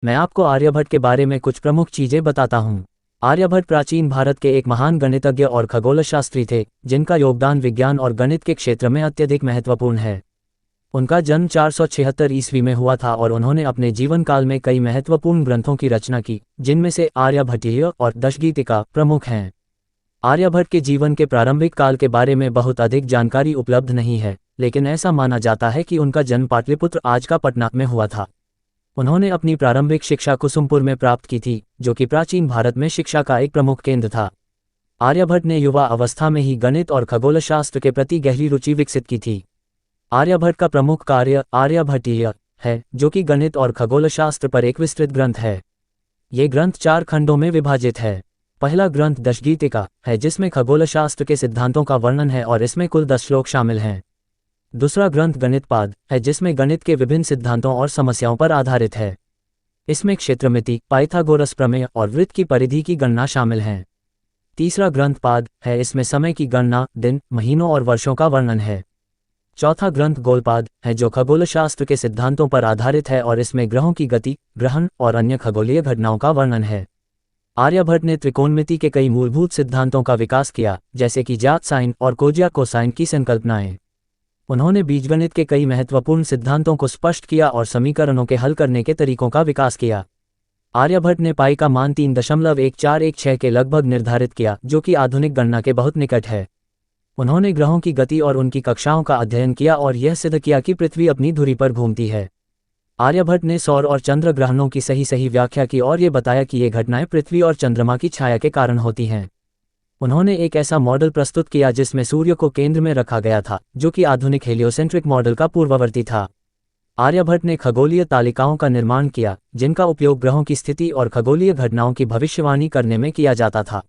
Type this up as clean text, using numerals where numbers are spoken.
मैं आपको आर्यभट्ट के बारे में कुछ प्रमुख चीजें बताता हूँ। आर्यभट्ट प्राचीन भारत के एक महान गणितज्ञ और खगोलशास्त्री थे, जिनका योगदान विज्ञान और गणित के क्षेत्र में अत्यधिक महत्वपूर्ण है। उनका जन्म 476 ईस्वी में हुआ था और उन्होंने अपने जीवन काल में कई महत्वपूर्ण ग्रंथों की रचना की, जिनमें से आर्यभट्टीय और दशगीतिका प्रमुख हैं। आर्यभट्ट के जीवन के प्रारंभिक काल के बारे में बहुत अधिक जानकारी उपलब्ध नहीं है, लेकिन ऐसा माना जाता है कि उनका जन्म पाटलिपुत्र, आज का पटना, में हुआ था। उन्होंने अपनी प्रारंभिक शिक्षा कुसुमपुर में प्राप्त की थी, जो कि प्राचीन भारत में शिक्षा का एक प्रमुख केंद्र था। आर्यभट्ट ने युवा अवस्था में ही गणित और खगोलशास्त्र के प्रति गहरी रुचि विकसित की थी। आर्यभट्ट का प्रमुख कार्य आर्यभट्टीय है, जो कि गणित और खगोलशास्त्र पर एक विस्तृत ग्रंथ है। ये ग्रंथ 4 खंडों में विभाजित है। पहला ग्रंथ दशगीतिका है, जिसमें खगोलशास्त्र के सिद्धांतों का वर्णन है और इसमें कुल 10 श्लोक शामिल हैं। दूसरा ग्रंथ गणितपाद है, जिसमें गणित के विभिन्न सिद्धांतों और समस्याओं पर आधारित है। इसमें क्षेत्रमिति, पाइथागोरस प्रमेय और वृत्त की परिधि की गणना शामिल हैं। तीसरा ग्रंथ पाद है, इसमें समय की गणना, दिन, महीनों और वर्षों का वर्णन है। चौथा ग्रंथ गोलपाद है, जो खगोलशास्त्र के सिद्धांतों पर आधारित है और इसमें ग्रहों की गति, ग्रहण और अन्य खगोलीय घटनाओं का वर्णन है। आर्यभट्ट ने त्रिकोणमिति के कई मूलभूत सिद्धांतों का विकास किया, जैसे कि जात साइन और कोजिया कोसाइन की संकल्पनाएं। उन्होंने बीजगणित के कई महत्वपूर्ण सिद्धांतों को स्पष्ट किया और समीकरणों के हल करने के तरीकों का विकास किया। आर्यभट्ट ने पाई का मान 3.1416 के लगभग निर्धारित किया, जो कि आधुनिक गणना के बहुत निकट है। उन्होंने ग्रहों की गति और उनकी कक्षाओं का अध्ययन किया और यह सिद्ध किया कि पृथ्वी अपनी धुरी पर घूमती है। आर्यभट्ट ने सौर और चंद्र ग्रहणों की सही व्याख्या की और ये बताया कि ये घटनाएं पृथ्वी और चंद्रमा की छाया के कारण होती हैं। उन्होंने एक ऐसा मॉडल प्रस्तुत किया जिसमें सूर्य को केंद्र में रखा गया था, जो कि आधुनिक हेलियोसेंट्रिक मॉडल का पूर्ववर्ती था। आर्यभट्ट ने खगोलीय तालिकाओं का निर्माण किया, जिनका उपयोग ग्रहों की स्थिति और खगोलीय घटनाओं की भविष्यवाणी करने में किया जाता था।